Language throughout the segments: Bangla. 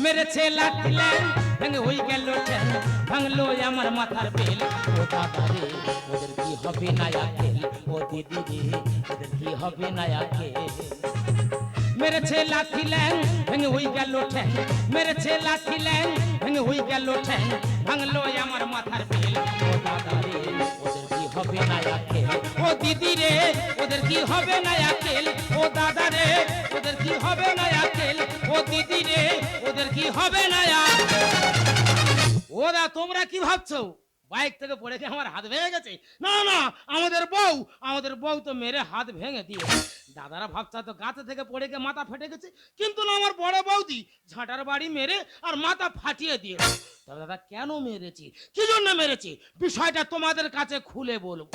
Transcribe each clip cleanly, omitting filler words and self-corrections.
মেরেছে লাঠি ল্যাং ভেঙে হয়ে গেল ঠ্যাং ভাঙলো আমার মাথার বেল ও দাদা রে ওদের কি হবে না আকেল ও দিদি রে ওদের কি হবে না আকেল মেরেছে লাঠি ল্যাং ভেঙে হয়ে গেল ঠ্যাং মেরেছে লাঠি ল্যাং ভেঙে হয়ে গেল ঠ্যাং ভাঙলো আমার মাথার বেল ও দাদা রে ওদের কি হবে না আকেল ও দিদি রে ওদের কি হবে না আকেল ও দাদা রে ওদের কি হবে না আকেল ও দিদি রে ওদের কি হবে না আকেল ওরা তোমরা কি ভাবছো বাইক থেকে পড়ে গিয়ে আমার হাত ভেঙে গেছে না না আমাদের বউ তো মেরে হাত ভেঙে দিয়ে দাদারা ভাবছে তো গাছে থেকে পড়ে গিয়ে মাথা ফেটে গেছে কিন্তু না আমার বড় বৌদি ঝাঁটার বাড়ি মেরে আর মাথা ফাটিয়ে দিয়ে তবে দাদা কেন মেরেছি কি জন্য মেরেছি বিষয়টা তোমাদের কাছে খুলে বলবো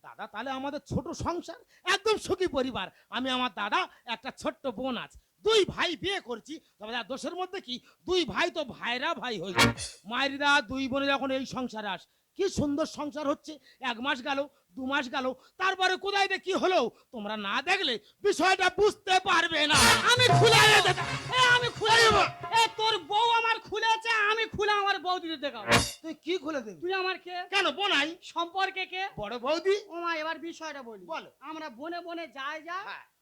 দাদা তাহলে আমাদের ছোট সংসার একদম সুখী পরিবার আমি আমার দাদা একটা ছোট্ট বোন আছে দুই ভাই বিয়ে করছি তবে দোষের মধ্যে কি দুই ভাই তো ভাইরা ভাই হয়েছে মায়েরা দুই বোনে যখন এই সংসারে আস কি সুন্দর সংসার হচ্ছে 1 মাস গেল 2 মাস গেল তারপরে কোথায় কি হলো তোমরা না দেখলে বিষয়টা বুঝতে পারবে না আমি খুলে আমি খুলে দেব তোর বউ আমার খুলেছে আমি খুলে আমার বৌদি দেখাবো তুই কি খুলে দেবি তুই আমার কে কেন বোনাই সম্পর্কে কে বড় বৌদি ও মা এবার বিষয়টা বলি বলো আমরা বনে বনে যাই যা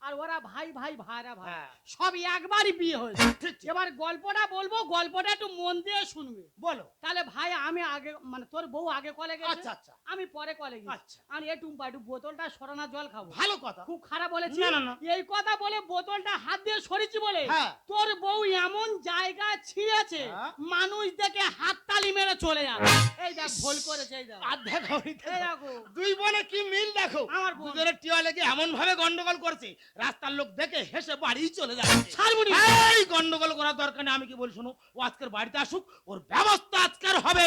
আর ওরা ভাই ভাই ভাইরা ভাই হ্যাঁ। সব একবারই বিয়ে হয়েছে ঠিক, ঠিক। এবার গল্পটা বলবো গল্পটা একটু মন দিয়ে শুনবে বলো তাহলে ভাই আমি আগে মানে তোর বউ আগে কলে গেছে আচ্ছা আচ্ছা আমি পরে কলে গেছি আচ্ছা। আমি একটু বোতলটা সরানা জল খাবো ভালো কথা খুব খারাপ বলেছি না, না, না। এই কথা বলে বোতলটা হাত দিয়ে সরিয়েছি বলে হ্যাঁ। তোর বউ এমন জায়গায় ছিঁড়েছে হ্যাঁ। মানুষ দেখে হাততালি মেরে চলে যাবে এই দেখ ভুল করেছে এই দেখ আর দেখো এই দেখো দুই বোনে কি মিল দেখো আমার বোন। দুজনের টিয়া লেগে এমন ভাবে গন্ডগোল করছে রাস্তার লোক দেখে হেসে বাড়ি চলে যাচ্ছে ছাড়বুনি এই গন্ডগোল করার দরকার নেই আমি কি বলি শোনো ও আজকের বাড়িতে আসুক ওর ব্যবস্থা আজকের হবে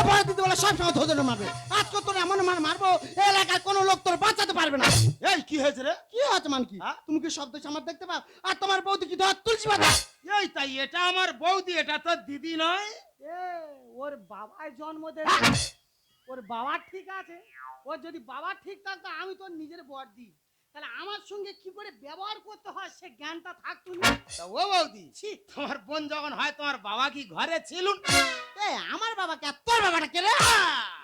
ভয় দিতে বলে সব সময় ধরে মারবে আজকে তোর এমন মারবো এই এলাকার কোনো লোক তোর বাঁচাতে পারবে না এই কি হয়েছে রে কি হচ্ছে মান কি হ্যাঁ? তুমি কি শব্দ আমার দেখতে পাও আর তোমার বৌদি কি ধর তুলছি বাবা এই তাই এটা আমার বৌদি এটা তো দিদি নয় এ ওর বাবাই জন্ম দেবে ওর বাবা ঠিক আছে ওর যদি বাবা ঠিক থাকতো আমি তোর নিজের বড়দি তাহলে আমার সঙ্গে কি করে ব্যবহার করতে হয় সে জ্ঞানটা থাকতো না তা ও বৌদি তোমার বোন যখন হয় তোমার বাবা কি ঘরে ছিল এই আমার বাবাকে আর তোর বাবাটা কে রে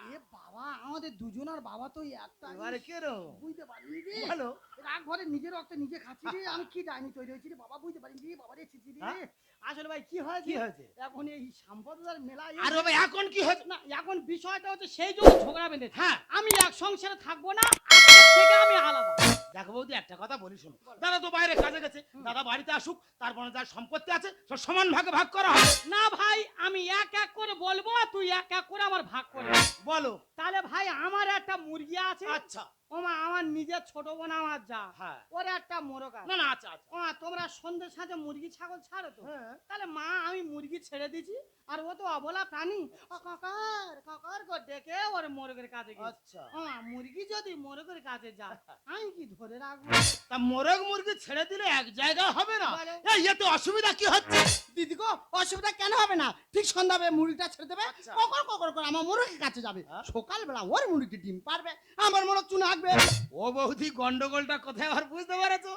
এ বাবা আমাদের দুজনের বাবা তো একটা এবারে কে রো বুঝতে পারিনি রে বলো রাগ ঘরে নিজের রক্তে নিজে খাচ্ছি রে আমি কি ডাইনি তৈরি হয়েছি রে বাবা বুঝতে পারিনি রে বাবা রে ছিছি রে হ্যাঁ? আসলে ভাই কি হয়েছে কি হয়েছে? এখন এই সম্পদের মেলা আর ভাই এখন কি হয়েছে না এখন বিষয়টা হচ্ছে সেই জন্য ঝগড়া বেঁধেছে হ্যাঁ আমি এক সংসারে থাকবো না আজকের থেকে আমি আলাদা দেখো বৌদি একটা কথা বলি শোনো দাদা তো বাইরে কাজে গেছে দাদা বাড়িতে আসুক তারপরে যার সম্পত্তি আছে সব সমান ভাগে ভাগ করা হবে না ভাই আমি এক এক করে বলবো আর তুই এক এক করে আমার ভাগ করে বলো তাহলে ভাই আমার একটা মুরগি আছে আচ্ছা ওমা আমার নিজের ছোট বোন আমার যা হ্যাঁ ওর একটা মোরগ আছে না না আচ্ছা আচ্ছা ওমা তোমরা সন্ধ্যে সাঁঝে মুরগি ছাগল ছাড়ো তো হ্যাঁ তাহলে মা আমি মুরগি ছেড়ে দিছি আর ও তো অবলা প্রাণী ও কাকার কাকার করে ডেকে ওর মোরগের কাছে গেছে আচ্ছা ওমা মুরগি যদি মোরগের কাছে যায় আমি কি ধরে রাখবো তা মোরগ মুরগি ছেড়ে দিলে এক জায়গায় হবে না বলো। এই এতে অসুবিধা কি হচ্ছে দিদি গো অসুবিধা কেন হবে না ঠিক সন্ধ্যা হবে মুরগিটা ছেড়ে দেবে আচ্ছা। কখন কখন করে আমার মোরগের কাছে যাবে হ্যাঁ? সকালবেলা ওর মুরগি ডিম পারবে আমার মোরগ চুন হাঁকবে ও বৌদি গন্ডগোলটা কোথায় আর বুঝতে পারেছো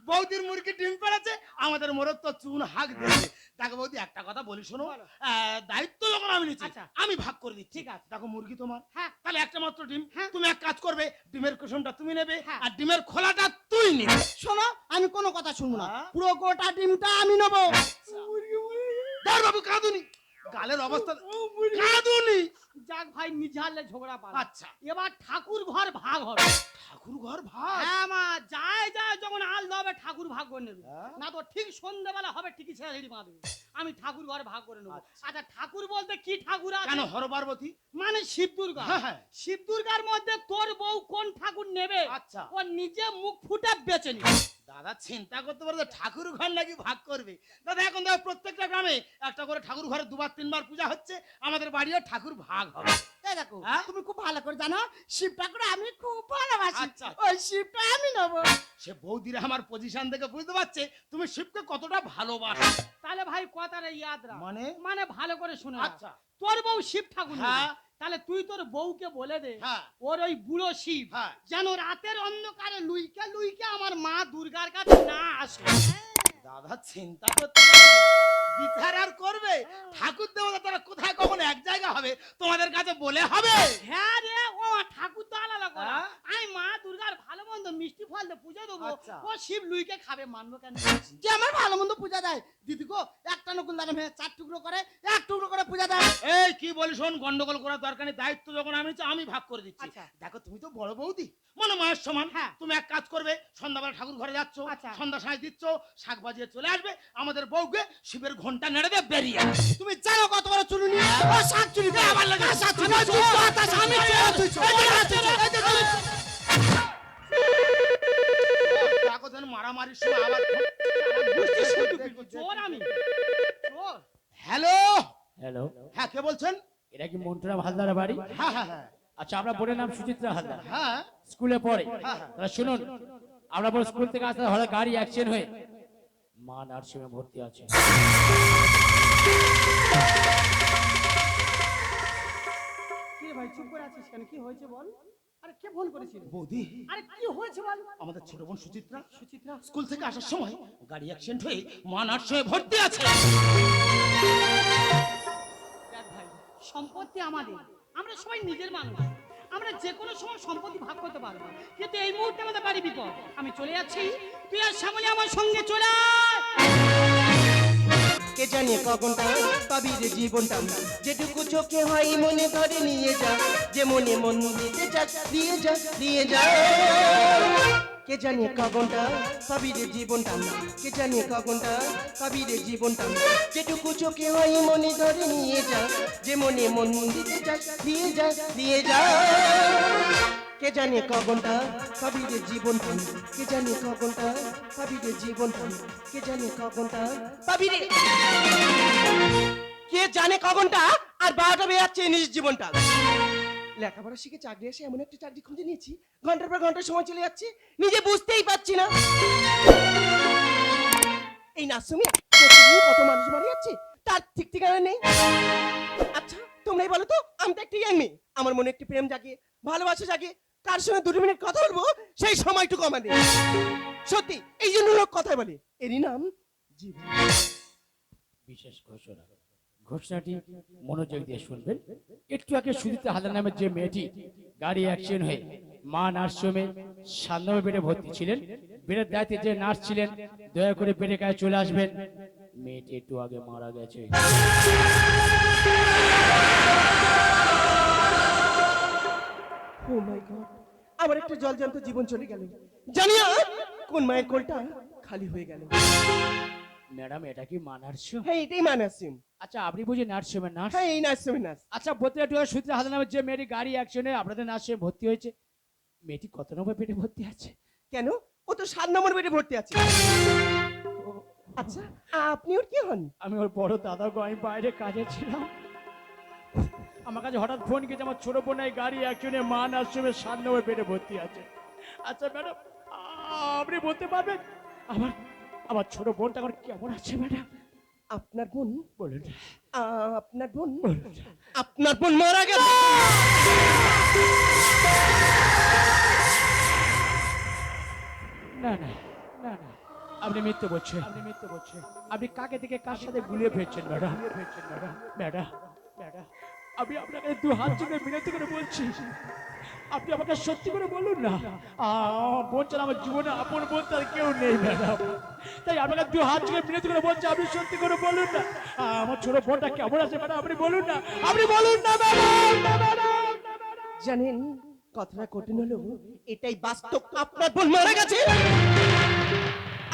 বৌদির মুরগি ডিম পেড়েছে আমাদের মোরগ তো চুন হাঁক দিয়েছে দেখো বৌদি একটা কথা বলি শোনো বলো। দায়িত্ব যখন আমি নিচ্ছি আচ্ছা। আমি ভাগ করে দিচ্ছি ঠিক আছে। দেখো মুরগি তোমার হ্যাঁ তাহলে একটা মাত্র ডিম হ্যাঁ। তুমি এক কাজ করবে ডিমের কুসুমটা তুমি নেবে হ্যাঁ। আর ডিমের খোলাটা তুই নিবে শোনো আমি কোনো কথা শুনবো না হ্যাঁ? পুরো গোটা ডিমটা আমি নেবো ধর বাবু কাঁদুনি গালের অবস্থা কাঁদুনি যাক ভাই নিঝালে ঝগড়া পালা আচ্ছা এবার ঠাকুর ঘর ভাগ হবে ঠাকুর ঘর ভাগ হ্যাঁ মা যায় যায় যখন আল হবে ঠাকুর ভাগ করে নেবে হ্যাঁ? না তো ঠিক সন্ধ্যেবেলা হবে ঠিকই ছেড়ে ছেড়ে বাঁধবে আমি ঠাকুর ঘর ভাগ করে নেবো আচ্ছা। আচ্ছা ঠাকুর বলতে কি ঠাকুর আছে কেন হর পার্বতী মানে শিব দুর্গা হ্যাঁ, হ্যাঁ। শিব দুর্গার মধ্যে তোর বউ কোন ঠাকুর নেবে আচ্ছা ও নিজে মুখ ফুটে বেঁচে নিবে দাদা চিন্তা করতে পারো ঠাকুর ঘর নাকি ভাগ করবে দাদা এখন দেখো প্রত্যেকটা গ্রামে একটা করে ঠাকুর ঘরে 2-3 বার পূজা হচ্ছে আমাদের বাড়িও ঠাকুর ভাগ হবে এই দেখো হ্যাঁ? তুমি খুব ভালো করে জানো শিব ঠাকুর আমি খুব ভালোবাসি আচ্ছা। ওই শিবটা আমি নেবো সে বৌদিরা আমার পজিশন থেকে বুঝতে পারছে তুমি শিবকে কতটা ভালোবাসো তাহলে ভাই কথাটা ইয়াদ রাখ মানে মানে ভালো করে শুনে রাখ। আচ্ছা তোর বউ শিব ঠাকুর নেবে। হ্যাঁ। তাহলে তুই তোর বউকে বলে দে হ্যাঁ ওর ওই বুড়ো শিব হ্যাঁ যেন রাতের অন্ধকারে লুইকে লুইকে আমার মা দুর্গার কাছে না আসে দাদা চিন্তা করতে হবে। বিচার আর করবে ঠাকুর দেবতা তারা কোথায় কখন এক জায়গা হবে তোমাদের কাছে বলে হবে। হ্যাঁ রে, ও ঠাকুর তো আলাদা করা। হ্যাঁ? আমি মা দুর্গার ভালো মন্দ মিষ্টি ফল দিয়ে পূজা দেবো। আচ্ছা। ও শিব লুইকে খাবে, মানবো কেন? যে আমার ভালো মন্দ পূজা দেয় দিদি গো, একটা নকুল দানা ভেঙে 4 টুকরো করে 1 টুকরো করে পূজা দেয়। এই কি বলি শোন, গন্ডগোল করার দরকার নেই, দায়িত্ব যখন আমি নিচ্ছি, আমি ভাগ করে দিচ্ছি। আচ্ছা। দেখো তুমি তো বড় বৌদি, মানে মায়ের সমান। হ্যাঁ। তুমি এক কাজ করবে, সন্ধ্যাবেলা ঠাকুর ঘরে যাচ্ছ, আচ্ছা। সন্ধ্যা সাঁজ দিচ্ছ, শাক বাজিয়ে চলে আসবে, আমাদের বউকে শিবের ঘন্টা নেড়ে দিয়ে বেরিয়ে আসবে। তুমি জানো কত বড় চুরুনি? ও শাক চুরি করে আমার লাগে। শাক চুরি করে তুই কথা স্বামী তুই দেখো যেন মারামারির সময় আবার চোর আমি, চোর। হ্যালো, হ্যালো, হ্যাঁ কে বলছেন? এটা কি মন্টুরাম হালদারের বাড়ি? হ্যাঁ হ্যাঁ হ্যাঁ আচ্ছা, আপনার বোনের নাম সুচিত্রা হালদার, হ্যাঁ স্কুলে পড়ে। হ্যাঁ, হ্যাঁ। তাহলে শুনুন, আমরা বড় স্কুল থেকে আসতে হঠাৎ গাড়ি অ্যাক্সিডেন্ট হয়ে মা নার্সিংহোমে ভর্তি আছে। কি রে ভাই, চুপ করে আছিস কেন? কি হয়েছে বল? আরে কে ফোন করেছিল? বৌদি, আরে কি হয়েছে বল? আমাদের ছোট বোন সুচিত্রা সুচিত্রা? স্কুল থেকে আসার সময় গাড়ি অ্যাক্সিডেন্ট হয়ে মা নার্সিংহোমে ভর্তি আছে। দেখ ভাই, সম্পত্তি আমাদের, আমরা সবাই নিজের মানুষ, আমরা যে কোনো সময় সম্পত্তি ভাগ করতে পারবো, কিন্তু এই মুহূর্তে আমাদের বাড়ি বিপদ। আমি চলে যাচ্ছি, তুই আর শ্যামলী আমার সঙ্গে চলে আয়। কে জানে কখনটা পাবি রে জীবনটা, যেটুকু চোখে হয় মনে ধরে নিয়ে যা, যে মনে মন দিতে চাস দিয়ে যা দিয়ে যা। কে জানে কখনটা পাবি রে জীবনটা, কে জানে কখনটা পাবি রে জীবনটা, যেটুকু চোখে হয় মনে ধরে নিয়ে যা, যে মনে মন দিতে চাস দিয়ে যা দিয়ে যা। কে জানে কখনটা পাবি রে জীবনটা, কে জানে কখনটা পাবি রে জীবনটা, কে জানে কখনটা পাবি রে। কে জানে কখনটা আর 12টা বেজে যাচ্ছে নিজের জীবনটা। লেখাপড়া শিখে চাকরি এসে এমন একটা চাকরি খুঁজে নিয়েছি, ঘন্টার পর ঘন্টা সময় চলে যাচ্ছে, নিজে বুঝতেই পারছি না। এই নার্সিংহোমে প্রতিদিন কত মানুষ মারা যাচ্ছে, তার ঠিক ঠিকানা নেই। আচ্ছা তোমরাই বলো তো, আমি তো একটা ইয়াং মেয়ে, আমার মনে একটি প্রেম জাগে, ভালোবাসা জাগে, কার সঙ্গে 2 মিনিট কথা বলবো সেই সময়টুকু আমাদের। সত্যি এই জন্য লোক কথা বলে, এরই নাম জীবন। বিশেষ ঘোষণা, ঘোষণাটি মনোযোগ দিয়ে শুনবেন। একটু আগে সুচিত্রা হালদার নামের যে মেয়েটি গাড়ি অ্যাক্সিডেন্ট হয়ে মা নার্সিংহোমে 7 নম্বর বেডে ভর্তি ছিলেন, বেডের দায়িত্বে যে নার্স ছিলেন দয়া করে বেডে কাছে চলে আসবেন। মেয়েটি একটু আগে মারা গেছে। ও মাই গড, আমার একটা জলজান্ত জীবন চলে গেল, জানি না কোন মায়ের কোলটা খালি হয়ে গেল। ম্যাডাম, এটা কি মা নার্সিংহোম? হ্যাঁ এটাই মা নার্সিং। আচ্ছা, আপনি বুঝি নার্সিংহোমের নার্স? হ্যাঁ এই নার্সিং নার্স। আচ্ছা, বলতে একটু সুচিত্রা হালদার নামের যে মেয়েটি গাড়ি অ্যাক্সিডেন্টে আপনাদের নার্সিংহোমে ভর্তি হয়েছে, মেয়েটি কত নম্বর বেডে ভর্তি আছে? কেন, ও তো 7 নম্বর বেডে ভর্তি আছে। আচ্ছা আপনি ওর কি হন? আমি ওর বড় দাদা গো, আমি বাইরে কাজে ছিলাম, আমার কাছে হঠাৎ ফোন গেছে আমার ছোট বোন এই গাড়ি অ্যাক্সিডেন্টে মা নার্সিংহোমে 7 নম্বর বেডে ভর্তি আছে। আচ্ছা ম্যাডাম, আপনি বলতে পারবেন আমার আমার ছোট বোনটা এখন কেমন আছে ম্যাডাম? আপনার বোন? বলুন। আপনার বোন? আপনার বোন মারা গেছে। না না না না, আপনি মিথ্যে বলছেন, আপনি কাকে থেকে কার সাথে গুলিয়ে ফেলছেন ম্যাডাম? ম্যাডাম ম্যাডাম, আমি আপনাকে 2 হাত জুড়ে মিনতি করে বলছি, আপনি আমাকে সত্যি করে বলুন না। বোন ছাড়া আমার জীবনে আপন বোন তার কেউ নেই ম্যাডাম, তাই আপনাকে 2 হাত জুড়ে মিনতি করে বলছি, আপনি সত্যি করে বলুন না আমার ছোট বোনটা কেমন আছে ম্যাডাম? আপনি বলুন না, আপনি বলুন না ম্যাডাম। জানেন কথাটা কঠিন হলো, এটাই বাস্তব, আপনার বোন মারা গেছে।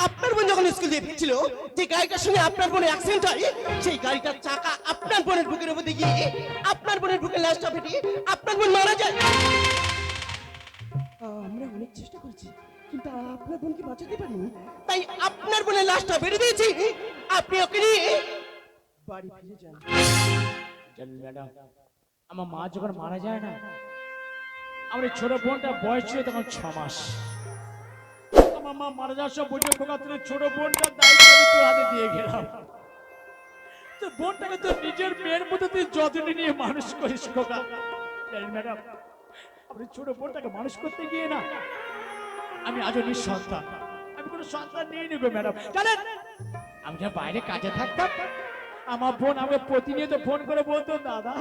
আপনার বোন যখন স্কুল দিয়ে ফিরছিল, যে গাড়িটার সঙ্গে আপনার বোনের অ্যাক্সিডেন্ট হয়, সেই গাড়িটার চাকা আপনার বোনের বুকের উপর দিয়ে গিয়ে আপনার বোনের বুকের লাশটা ফেটে আপনার বোন মারা যায়। আমরা অনেক চেষ্টা করেছি, কিন্তু আপনার বোনকে বাঁচাতে পারিনি, তাই আপনার বোনের লাশটা বেরিয়ে দিয়েছি, আপনি ওকে নিয়ে বাড়ি ফিরে যান। জানেন ম্যাডাম, আমার মা যখন মারা যায় না, আমার এই ছোট বোনটা বয়স ছিল তখন 6 মাস। আমার মা মারা যাওয়ার সব বুঝে খোকা, তোর ছোট বোনটার দায়িত্ব আমি তোর হাতে দিয়ে গেলাম, তো বোনটাকে তো নিজের মেয়ের মতো তুই যত্ন নিয়ে মানুষ করিস খোকা। জানেন ম্যাডাম, আপনি ছোট বোনটাকে মানুষ করতে গিয়ে না আমি আজও নিঃসন্তান, আমি কোনো কোনো সন্তান নিয়ে নিগো ম্যাডাম। জানেন আমি যা বাইরে কাজে থাকতাম, আমার বোন আমাকে প্রতিনিয়ত ফোন করে বলতো, দাদা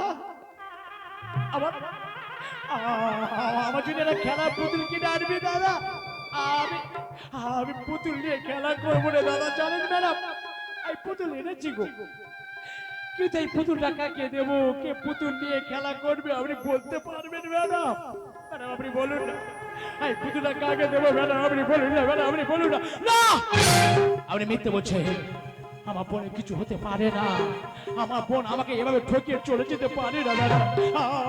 আমার আমার জন্য একটা খেলার পুতুল কিনে আনবি দাদা। আমি আমি পুতুল নিয়ে খেলা করবো না দাদা। জানেন ম্যাডাম এই পুতুল এনেছি গো, কিন্তু এই পুতুলটা কাকে দেবো, কে পুতুল নিয়ে খেলা করবে আপনি বলতে পারবেন ম্যাডাম? ম্যাডাম আপনি বলুন না, এই পুতুলটা কাকে দেবো ম্যাডাম? আপনি বলুন না ম্যাডাম, আপনি বলুন না। না, আপনি মিথ্যে বলছেন। আমার বোনের কিছু হতে পারে না, আমার বোন আমাকে এভাবে ঠকিয়ে চলে যেতে পারে না ম্যাডাম।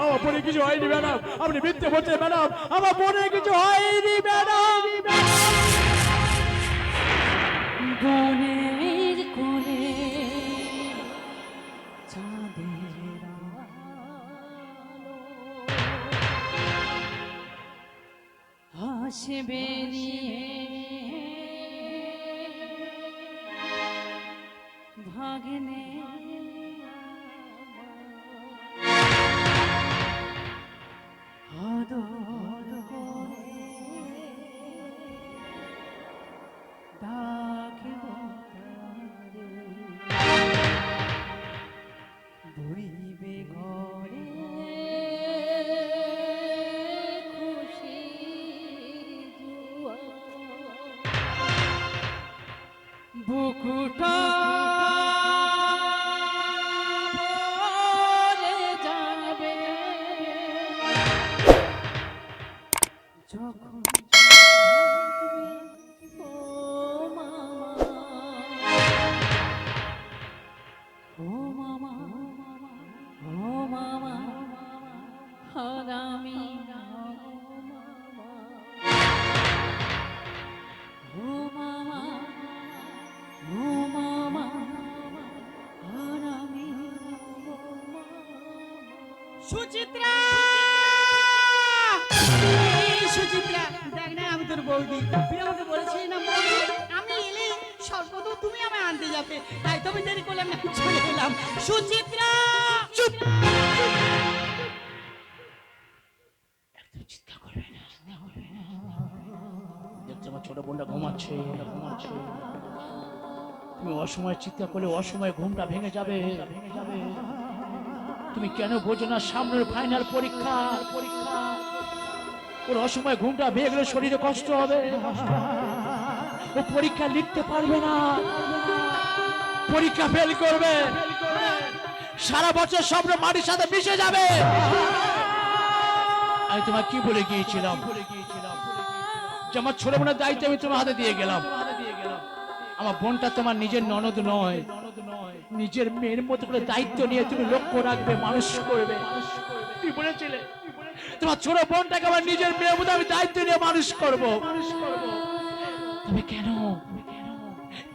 আমার বোনের কিছু হয়নি ম্যাডাম, আপনি মিথ্যে বলছেন ম্যাডাম। আমার বোনের কিছু হয়নি ম্যাডাম। বনের কোলে চাঁদের আলো হাসবে নিয়ে ভাগনে আদর করে ডাকিব তারে বইবে ঘরে খুশি জুয়া বুকুটা ভরে যাবে যখন ও মামা ও মামা ও মামা হারামি ও মামা ও মামা হারামি সুচিত্রা সুচিত্রা দেখ না, আমি তোর বৌদি। তুই আমাকে বলেছিস না বৌদি আমি এলে সর্বদা তুমি আমায় আনতে যাবে, তাই তো আমি দেরি করলাম না, চলে এলাম। সুচিত্রা চুপ। একদম চিৎকার করবে না। দেখছো আমার ছোট বোনটা ঘুমাচ্ছে। তুমি অসময় চিৎকার করলে অসময় ঘুমটা ভেঙে যাবে। তুমি কেন বোঝো না সামনের ফাইনাল পরীক্ষা। ওর অসময় ঘুমটা ভেঙে গেলে শরীরে কষ্ট হবে, ও পরীক্ষা লিখতে পারবে না, পরীক্ষা ফেল করবে, সারা বছর স্বপ্ন মাটির সাথে মিশে যাবে। আমি তোমার কি বলে গিয়েছিলাম যে আমার ছোট বোনের দায়িত্ব আমি তোমার হাতে দিয়ে গেলাম। আমার বোনটা তোমার নিজের ননদ নয়, নিজের মেয়ের মতো করে দায়িত্ব নিয়ে তুমি লক্ষ্য রাখবে, মানুষ করবে। তুই বলেছিলে তোমার ছোট বোনটাকে আমার নিজের মেয়ের মতো আমি দায়িত্ব নিয়ে মানুষ করব। তবে কেন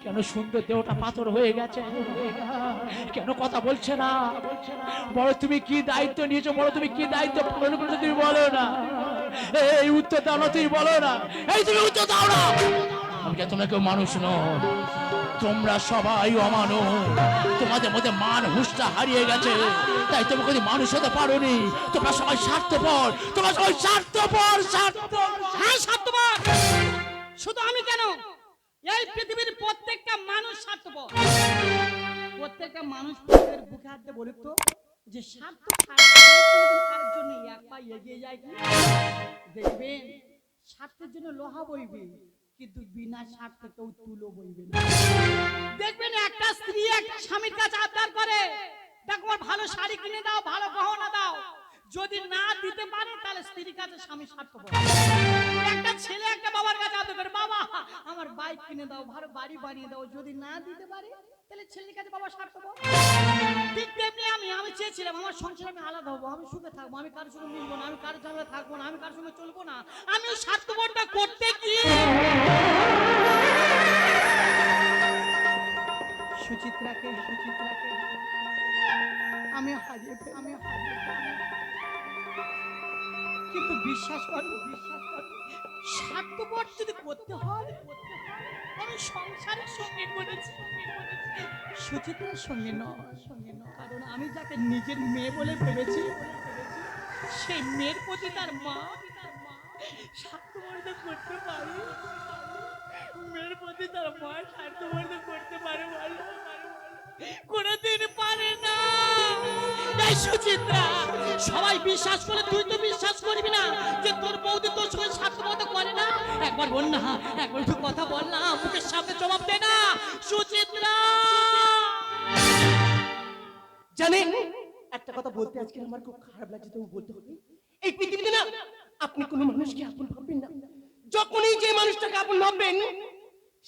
কেন সুন্দর দেহটা পাথর হয়ে গেছে, কেন কথা বলছে না? বলো তুমি কি দায়িত্ব নিয়েছো, বলো তুমি কি দায়িত্ব পালন করেছো, তুমি বলো না। এই উত্তর দাও না, তুমি বলো না। এই তুমি উত্তর দাও না। আমি যে তোমরা কেউ মানুষ নও, তোমরা সবাই অমানুষ। তোমাদের মধ্যে মান হুঁশটা হারিয়ে গেছে, তাই তুমি কোনো মানুষ হতে পারোনি। তোমরা সবাই স্বার্থপর, তোমরা সবাই স্বার্থপর। হ্যাঁ স্বার্থপর। শুধু আমি কেন, এই পৃথিবীর প্রত্যেকটা মানুষ স্বার্থপর। প্রত্যেকটা মানুষ বুকে হাতে বলে তো যে স্বার্থ কারোর জন্য এক পা এগিয়ে যায় কি? দেখবেন স্বার্থের জন্য লোহা বইবে, কিন্তু বিনা স্বার্থে কেউ তুলো বইবে না। দেখবেন একটা স্ত্রী একটা স্বামীর কাছে আবদার করে, দেখো আমার ভালো শাড়ি কিনে দাও, ভালো গহনা দাও। যদি না দিতে পারে তাহলে স্ত্রীর কাছে স্বামী স্বার্থপর। একটা ছেলে একটা বাবার কাছে আবদার করে, বাবা আমার বাইক কিনে দাও, ভালো বাড়ি বানিয়ে দাও। যদি না দিতে পারে তাহলে ছেলের কাছে বাবা স্বার্থপর। ঠিক তেমনি আমি চেয়েছিলাম আমার সংসার আমি আলাদা হবো, আমি সুখে থাকবো, আমি কারোর সঙ্গে মিলবো না, আমি কারোর সঙ্গে থাকবো না, আমি কারোর সঙ্গে চলবো না। আমি ওই স্বার্থপরটা করতে গিয়ে সুচিত্রাকে আমি হারিয়ে কিন্তু বিশ্বাস করো স্বার্থপর যদি করতে হয় আমি সংসারের সঙ্গে করেছি, সুচিত্রার সঙ্গে নয়। কারণ আমি যাকে নিজের মেয়ে বলে ভেবেছি সেই মেয়ের প্রতি তার মা স্বার্থপরতা করতে পারি। মেয়ের প্রতি তার মায়ের স্বার্থবর্ধন করতে পারে বলো? কোনোদিন পারে না। এই সুচিত্রা, সবাই বিশ্বাস করে, তুই তো বিশ্বাস করবি না যে তোর বৌদি তোর সঙ্গে স্বার্থপরতা করে না? একবার বল না, একবার একটু কথা বল না, মুখের সামনে জবাব দে না। সুচিত্রা, জানেন একটা কথা বলতে আজকে আমার খুব খারাপ লাগছে, তবু বলতে হবে। এই পৃথিবীতে না আপনি কোনো মানুষকে আপন ভাববেন না। যখনই যে মানুষটাকে আপন ভাববেন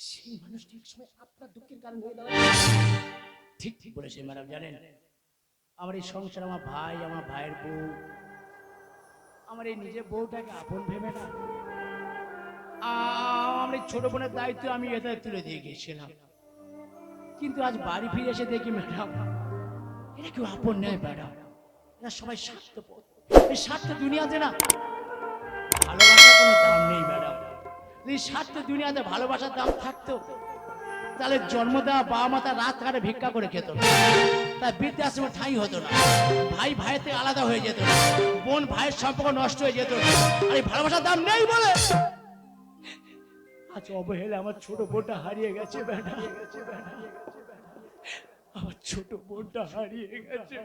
সেই মানুষটি এক সময় আপনার দুঃখের কারণ হয়ে দাঁড়াবে। ঠিক ঠিক বলেছে ম্যাডাম। জানেন, আমার এই সংসার, আমার ভাই, আমার ভাইয়ের বউ, আমার এই নিজের বউটাকে আপন ভেবে না, আমার এই ছোট বোনের দায়িত্ব আমি এটা তুলে দিয়ে গিয়েছিলাম। কিন্তু আজ বাড়ি ফিরে এসে দেখি ম্যাডাম, এটা কেউ আপন নেই ম্যাডাম, এরা সবাই স্বার্থপর। এই স্বার্থ দুনিয়াতে না ভালোবাসার কোনো দাম নেই ম্যাডাম। এই স্বার্থ দুনিয়াতে ভালোবাসার দাম থাকতো তাহলে জন্ম দেওয়া বাবা মা তার রাত কাটে ভিক্ষা করে খেত না, তার বৃদ্ধাশ্রমে ঠাঁই হতো না, ভাই ভাইয়ের থেকে আলাদা হয়ে যেত না, বোন ভাইয়ের সম্পর্ক নষ্ট হয়ে যেত না। আর এই ভালোবাসার দাম নেই বলে আজ অবহেলা আমার ছোট বোনটা হারিয়ে গেছে ম্যাডাম। আমার ছোট বোনটা হারিয়ে গেছে।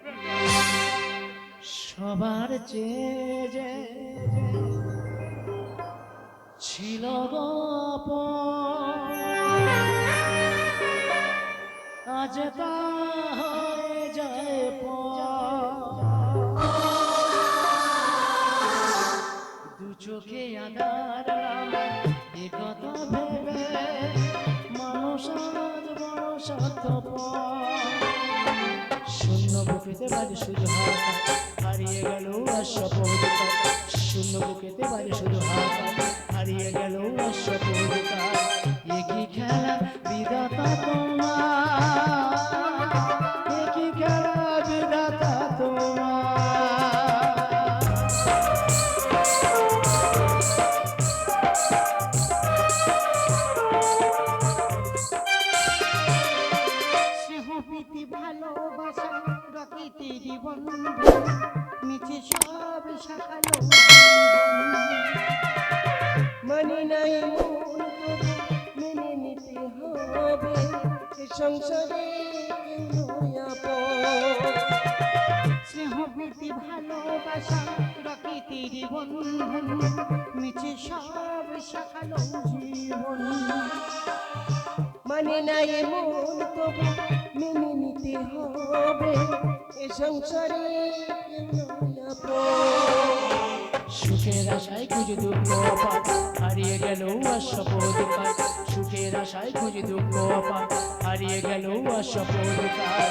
সবার চেয়ে যে ছিল গোপন, আজ তা হয়ে যায় দু চোখে আধার এ কথা ভেবে মানুষ আজ বড় স্বার্থপর। শূন্য বুকেতে বাজে শুধু হাত, হারিয়ে গেল আর সপরিকার। শূন্য বুকেতে বাজে শুধু হাত, হারিয়ে গেল আর সপরিকার। একই খেলা বিধাতা তোমার, একই খেলা বিধাতা তোমার। প্রীতি ভালোবাসা প্রকৃতির বন্ধু, নিচে সব শাখালো মানে নাই মন তবু মেনে নিতে হবে, এ সংসারে কেউ নয় আপন। স্নেহ প্রীতি ভালোবাসা প্রকৃতির বন্ধু, নিচে সব শাখালো জীবন। মানে নাই মন তবু মেনে নিতে হবে, এ সংসারে কেউ নয় আপন। সুখের আশায় খুঁজে দুঃখ পাপ, হারিয়ে গেল আর সপরিকার। সুখের আশায় খুঁজে দুঃখ পাপ, হারিয়ে গেল আর সপরিকার।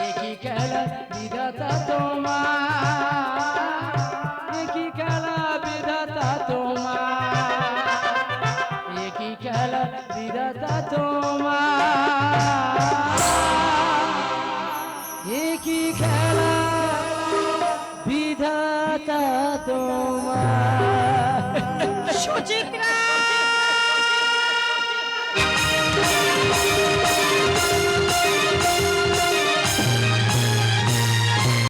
একই খেলা বিধাতা তোমার, একই খেলা বিধাতা তোমার, একই খেলা বিধাতা তোমার, একই খেলা বিধাতা তোমার। সুচিত্রা